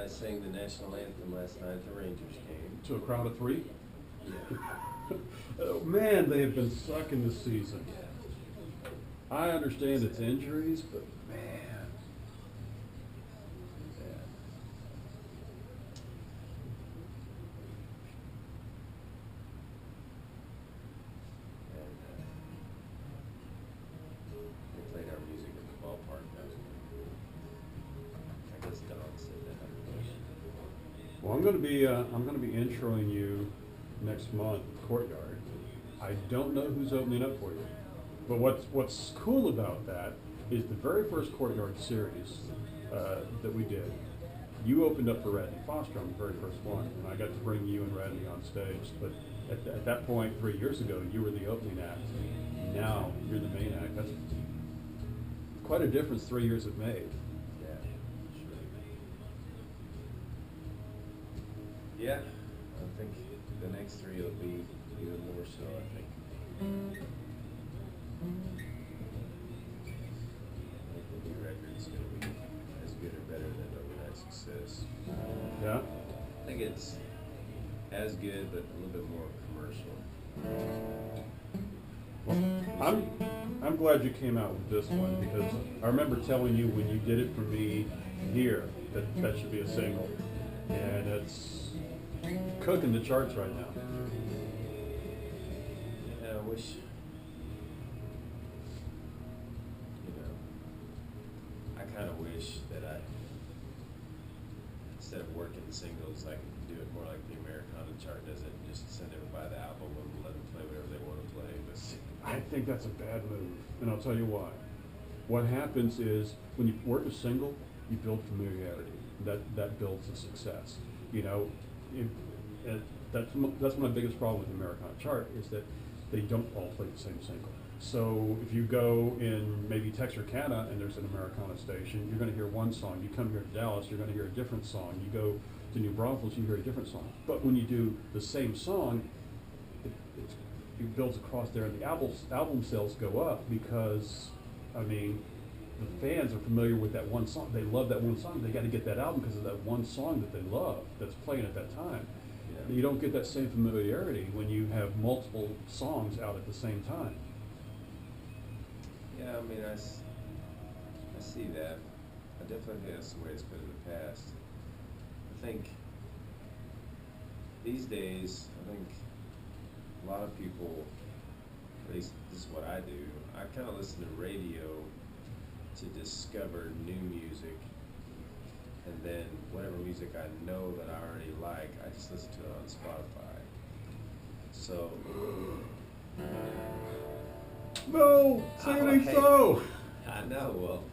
I sang the national anthem last night at the Rangers game. To a crowd of 3? Yeah. Oh, man, they have been sucking this season. Yeah. I understand it's injuries, but man. Yeah. And they played our music at the ballpark. That was pretty cool. I guess Don said that. Well, I'm going to be introing you next month, Courtyard. I don't know who's opening up for you, but what's cool about that is the very first Courtyard series that we did. You opened up for Radney Foster on the very first one, and I got to bring you and Radney on stage. But at that point, 3 years ago, you were the opening act. Now you're the main act. That's quite a difference 3 years have made. Yeah, sure. Yeah, I think the next 3 will be even more so, I think. I think the new record's going to be as good or better than Overnight Success. Yeah. I think it's as good, but a little bit more commercial. Well, I'm glad you came out with this one, because I remember telling you when you did it for me here that should be a single, and it's cooking the charts right now. Yeah, I wish, I kind of wish that instead of working singles, I could do it more like the Americana chart does it, and just send everybody the album and let them play whatever they want to play. But I think that's a bad move, and I'll tell you why. What happens is when you work a single, you build familiarity. That builds a success. That's my biggest problem with the Americana chart is that they don't all play the same single. So if you go in maybe Texarkana and there's an Americana station, you're going to hear one song. You come here to Dallas, you're going to hear a different song. You go to New Braunfels, you hear a different song. But when you do the same song, it builds across there, and the album sales go up because, the fans are familiar with that one song. They love that one song. They got to get that album because of that one song that they love that's playing at that time. yeah. You don't get that same familiarity when you have multiple songs out at the same time. Yeah, I see that. I definitely think that's the way it's been in the past. I think these days, a lot of people, at least this is what I do, I kind of listen to radio to discover new music, and then whatever music I know that I already like, I just listen to it on Spotify. So, No, say it ain't hey, so. I know, well,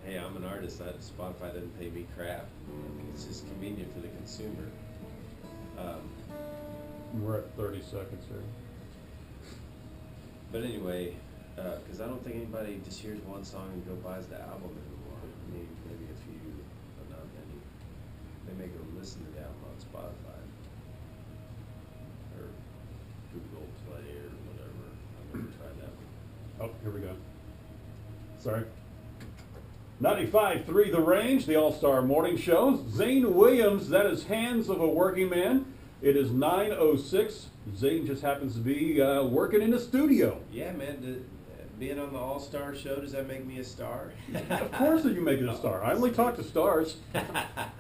hey, I'm an artist, Spotify doesn't pay me crap. It's just convenient for the consumer. We're at 30 seconds here. But anyway, because I don't think anybody just hears one song and go buys the album anymore. Maybe a few, but not many. They may go listen to the album on Spotify or Google Play or whatever. I've never tried that one. Oh, here we go. Sorry. 95.3 The Range, the All-Star Morning Show. Zane Williams, that is Hands of a Working Man. It is 9:06. Zane just happens to be working in the studio. Yeah, man. Being on the All-Star show, does that make me a star? Of course you make it a star. I only talk to stars.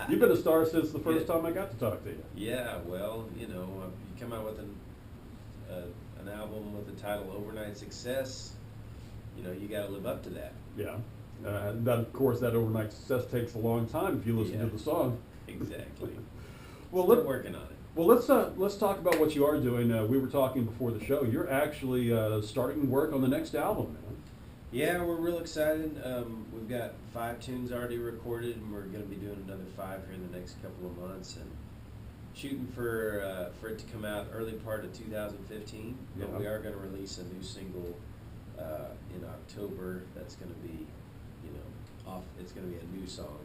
You've been a star since the first time I got to talk to you. Yeah, well, you come out with an album with the title Overnight Success, you got to live up to that. Yeah. Of course, that overnight success takes a long time if you listen to the song. Exactly. Well, we're working on it. Well, let's talk about what you are doing. We were talking before the show. You're actually starting work on the next album, man. Yeah, we're real excited. We've got 5 tunes already recorded, and we're going to be doing another 5 here in the next couple of months, and shooting for it to come out early part of 2015. Yeah. But we are going to release a new single in October. That's going to be, it's going to be a new song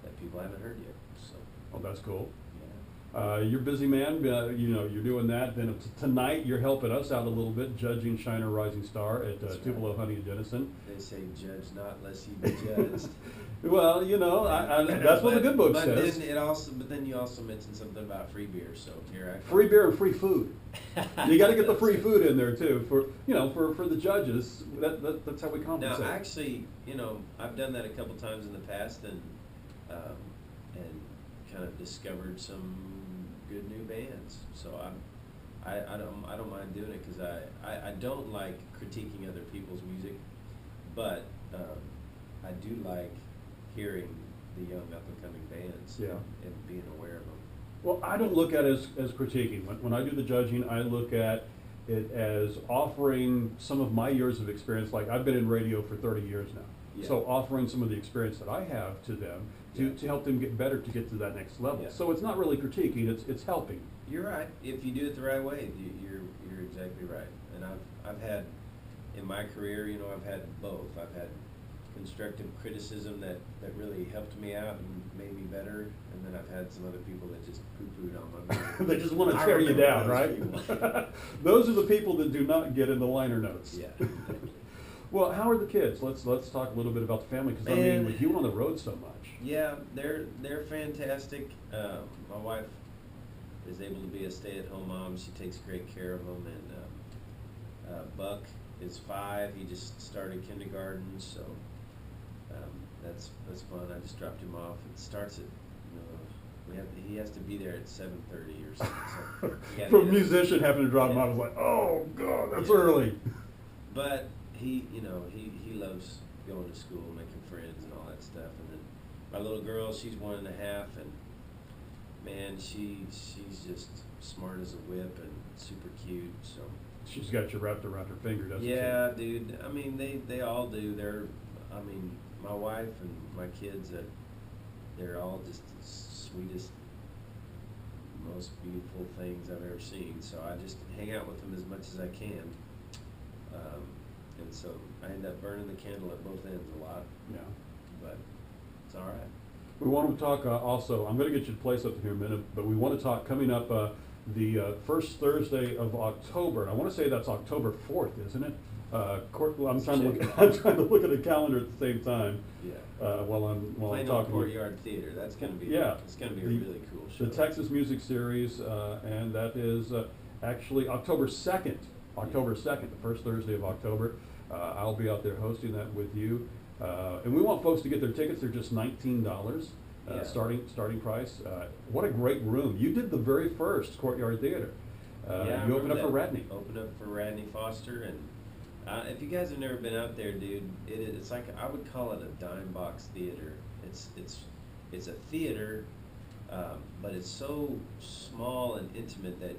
that people haven't heard yet. So. Oh, that's cool. Yeah. You're a busy man, you know, you're doing that. Then tonight you're helping us out a little bit, judging Shiner Rising Star at That's Tupelo right. Honey and Denison. They say judge not lest you be judged. Well, you know, that's what the good book but says. But then you also mentioned something about free beer, so here I come. Free beer and free food. You got to get the free food in there too for, you know, for the judges. That's how we compensate. Now, actually, you know, I've done that a couple times in the past, and kind of discovered some good new bands. So I don't mind doing it because I don't like critiquing other people's music, but I do like hearing the young up and coming bands, Yeah. and being aware of them. Well, I don't look at it as critiquing. When I do the judging, I look at it as offering some of my years of experience. Like, I've been in radio for 30 years now. Yeah. So offering some of the experience that I have to them Yeah. to help them get better, to get to that next level. Yeah. So it's not really critiquing, it's helping. You're right. If you do it the right way, you're exactly right. And I've had in my career, you know, I've had both. I've had constructive criticism that really helped me out and made me better, and then I've had some other people that just poo-pooed on my music. They just want to I tear you remember down, those right? people. Those are the people that do not get in the liner notes. Yeah. Exactly. Well, how are the kids? Let's talk a little bit about the family, because I mean, Man. with you on the road so much. Yeah, they're fantastic. My wife is able to be a stay-at-home mom. She takes great care of them, and Buck is 5. He just started kindergarten, so that's fun. I just dropped him off. It starts at he has to be there at 7:30 or something. So For a musician having to drop him off, I was like, oh God, that's early. But he loves going to school, making friends, and all that stuff. And then my little girl, she's 1.5, and man, she's just smart as a whip and super cute. So She's got you wrapped around her finger, doesn't she? yeah, dude. I mean, they all do. I mean, my wife and my kids, they're all just the sweetest, most beautiful things I've ever seen. So I just hang out with them as much as I can. And so I end up burning the candle at both ends a lot, Yeah. but it's all right. We want to talk also, I'm going to get you to play something here in a minute, but we want to talk coming up the first Thursday of October. And I want to say that's October 4th, isn't it? I'm trying to look at the calendar at the same time. Yeah. While I'm Playing talking. on Courtyard Theater. That's gonna be It's gonna be a really cool show. The Texas Music Series, and that is actually October 2nd. October 2nd, the first Thursday of October. I'll be out there hosting that with you. And we want folks to get their tickets. They're just $19 Yeah. starting price. What a great room. You did the very first Courtyard Theater. Yeah, You opened up for that. Radney. Opened up for Radney Foster, and if you guys have never been out there, dude, it's like, I would call it a dime box theater. It's a theater, but it's so small and intimate that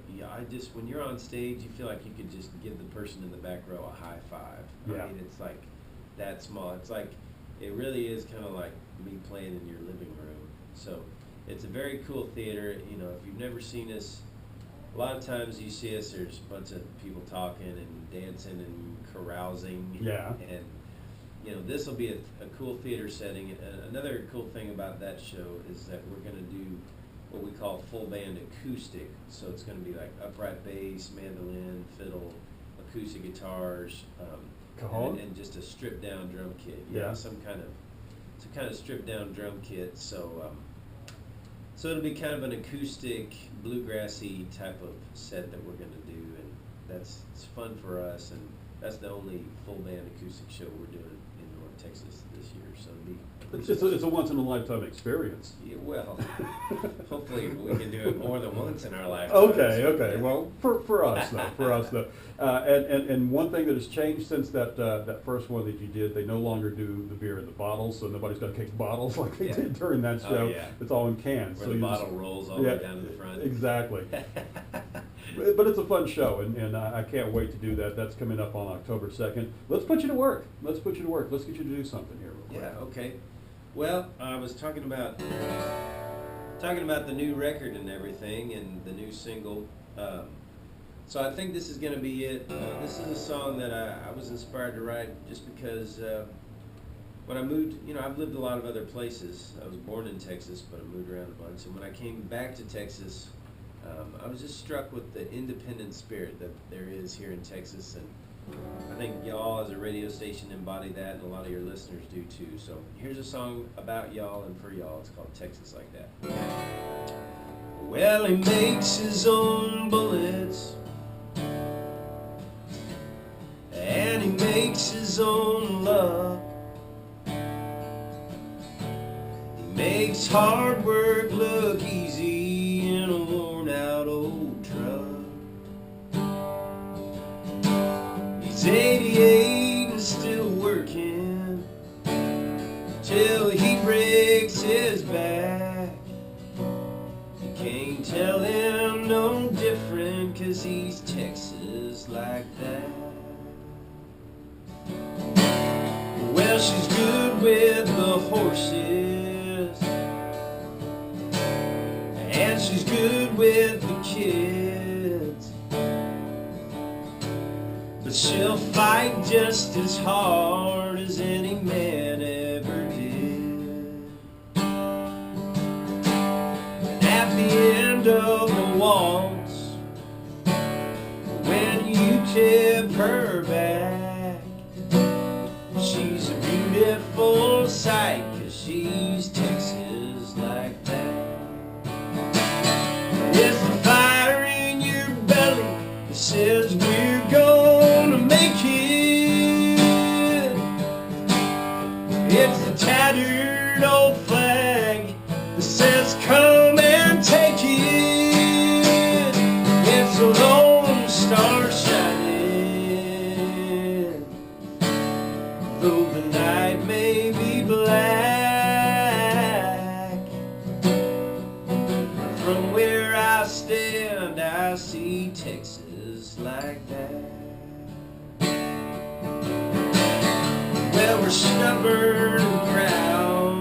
when you're on stage, you feel like you could just give the person in the back row a high five. Yeah. I mean, it's like that small. It's like, it really is kind of like me playing in your living room. So it's a very cool theater. You know, if you've never seen us, a lot of times you see us, there's a bunch of people talking and dancing and carousing. Yeah. And, you know, this will be a cool theater setting. Another cool thing about that show is that we're going to do what we call full band acoustic. So it's going to be like upright bass, mandolin, fiddle, acoustic guitars, Cajon? and just a stripped down drum kit. Yeah. Some kind of stripped down drum kit. So it'll be kind of an acoustic, bluegrassy type of set that we're going to do, and it's fun for us. And that's the only full band acoustic show we're doing in North Texas this year. So it'll be It's a once in a lifetime experience. yeah, well, hopefully we can do it more than once in our life. Okay. Well, for us though, and one thing that has changed since that first one that you did, they no longer do the beer in the bottles, so nobody's got to kick bottles like they did during that show. Oh, yeah. It's all in cans. Where so the you bottle rolls all the way down to the front. Exactly. But it's a fun show, and I can't wait to do that. That's coming up on October 2nd. Let's put you to work. Let's get you to do something here real quick. Yeah. Okay. Well, I was talking about the new record and everything, and the new single. So I think this is going to be it. This is a song that I was inspired to write just because when I moved, I've lived a lot of other places. I was born in Texas, but I moved around a bunch. And when I came back to Texas, I was just struck with the independent spirit that there is here in Texas, and I think y'all as a radio station embody that, and a lot of your listeners do too. So here's a song about y'all and for y'all. It's called Texas Like That. Well, he makes his own bullets, and he makes his own love. He makes hard work look easy in a worn out old truck. He's 88 and still working till he breaks his back. You can't tell him no different, 'cause he's Texas like that. Well, she's good with the horses, and she's good with the kids, but she'll fight just as hard as any man ever did. And at the end of the waltz, when you tip her back, she's a beautiful sight, 'cause she's Texas like that. It's the fire in your belly that says we're gonna make it. It's the tattered old flag that says come and take it. It's a lone star shining, though the night may be black. From where I stand, I see Texas like that. Well, we're stubborn and proud,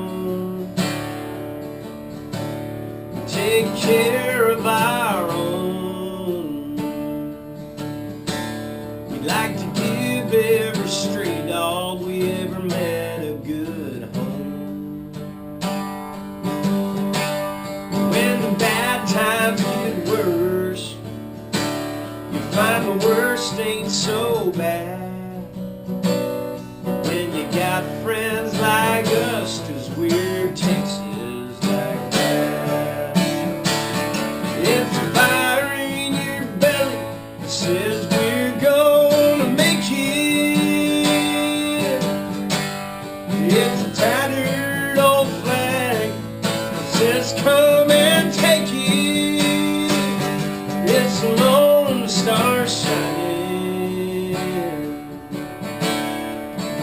we take care of our own. We like to give every stray dog we ever met a good home. When the bad times get worse, you find the worst ain't so bad. When you got friends like us, 'cause we're Texas like that. It's a fire in your belly that says we're gonna make it. It's a tattered old flag that says come and take it. It's a lone star shining,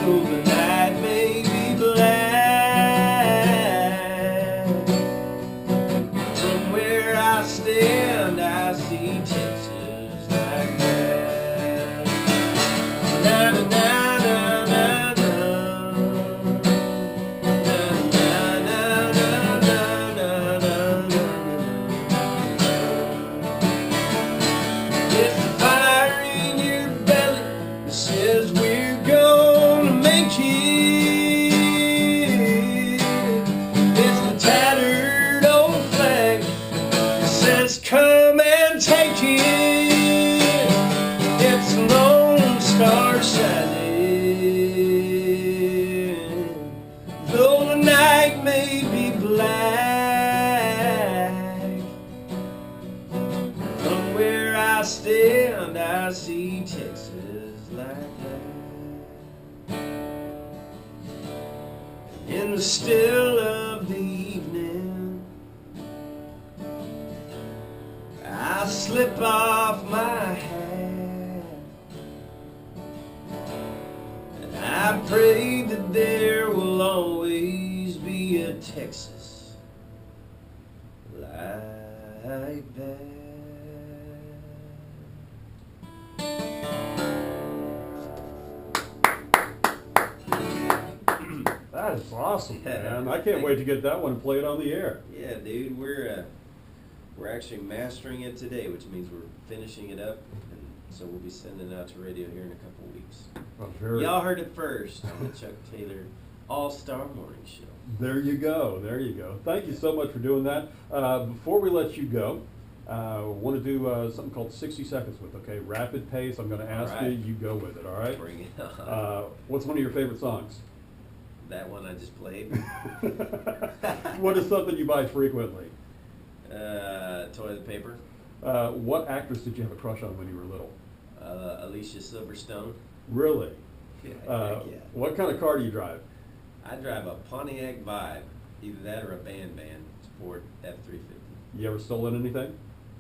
though the night may be black. From where I stand, I see Texas like that. Na na na na na na. Na na na na na na na. It's the fire in your belly that says we're gonna make it. It's the tattered old flag that says come and take it. It's a lone star shining, though the night may be black. From where I stand, I see Texas like that. In the still of the evening, I slip off my hat, and I pray that there will always be a Texas like that. That is awesome, man. I can't wait to get that one and play it on the air. Yeah, dude, we're actually mastering it today, which means we're finishing it up, and so we'll be sending it out to radio here in a couple of weeks. Oh, very Y'all heard it first on the Chuck Taylor All-Star Morning Show. There you go. There you go. Thank you so much for doing that. Before we let you go, Want to do something called 60 seconds with, okay? Rapid pace. I'm going to ask you, you go with it, all right? Bring it on. What's one of your favorite songs? That one I just played. What is something you buy frequently? Toilet paper. What actress did you have a crush on when you were little? Alicia Silverstone. Really? Yeah, yeah. What kind of car do you drive? I drive a Pontiac Vibe, either that or a Van Ford F-350. You ever stolen anything?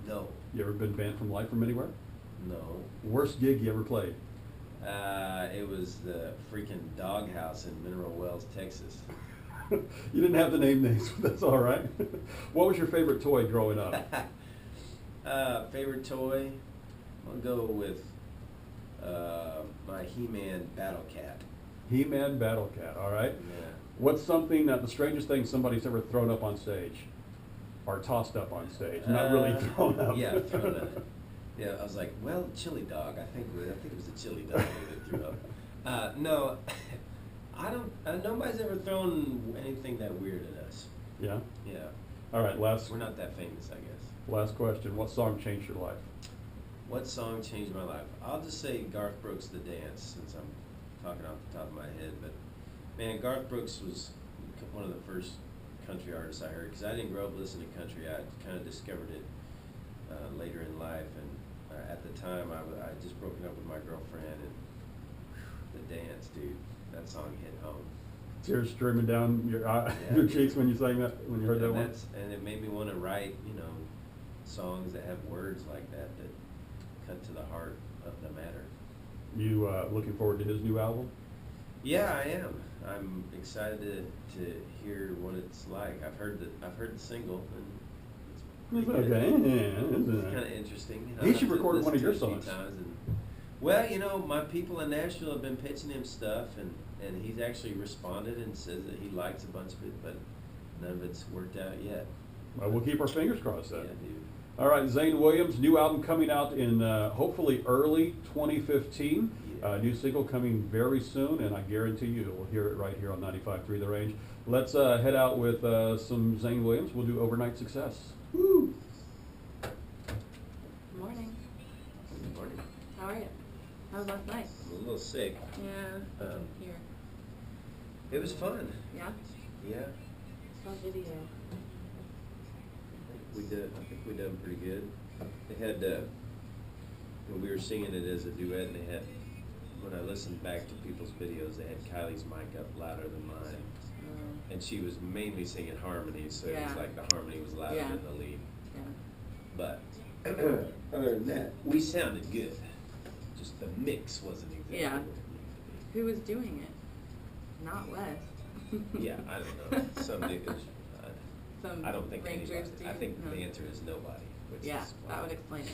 No. You ever been banned from life from anywhere? No. Worst gig you ever played? It was the freaking doghouse in Mineral Wells, Texas. You didn't have to name names, but that's all right. What was your favorite toy growing up? Favorite toy? I'll go with my He-Man Battle Cat. He-Man Battle Cat, all right. Yeah. What's something, the strangest thing somebody's ever thrown up on stage? Or tossed up on stage? Not really thrown up. Yeah, thrown up. Yeah, I was like, well, chili dog. I think it was the chili dog that threw up. No, I don't. Nobody's ever thrown anything that weird at us. Yeah? Yeah. All right, We're not that famous, I guess. last question. What song changed your life? What song changed my life? I'll just say Garth Brooks' "The Dance," since I'm talking off the top of my head. But man, Garth Brooks was one of the first country artists I heard, because I didn't grow up listening to country. I kind of discovered it later in life, and at the time I had just broken up with my girlfriend, and "The Dance," dude, that song hit home. Tears streaming down your your cheeks when you sang that, when you heard that one? And it made me want to write, songs that have words like that cut to the heart of the matter. You looking forward to his new album? Yeah, I am. I'm excited to hear what it's like. I've heard the single, and It's pretty good. okay. It's kind of interesting. He should I've record one of your listened to it a few songs. times, well, my people in Nashville have been pitching him stuff, and he's actually responded and says that he likes a bunch of it, but none of it's worked out yet. Well, we'll keep our fingers crossed Yeah, then. dude. All right, Zane Williams, new album coming out in hopefully early 2015. Yeah. New single coming very soon, and I guarantee you we'll hear it right here on 95.3 The Range. Let's head out with some Zane Williams. We'll do Overnight Success. Woo! Good morning. Good morning. How are you? How was last night? I'm a little sick. Yeah. Here. It was fun. Yeah? Yeah. Saw a video. I think we done pretty good. They had, when we were singing it as a duet, and they had, when I listened back to people's videos, they had Kylie's mic up louder than mine. And she was mainly singing harmonies, so it was Yeah. like the harmony was louder Yeah. than the lead. Yeah. But other than that, we sounded good. Just the mix wasn't exactly Yeah. what it needed Who was doing it? Not Wes. to be. Yeah, I don't know. Some niggas. Some I don't think rangers anybody. I do? think No. the answer is nobody. Which Yeah, is that why- would explain it.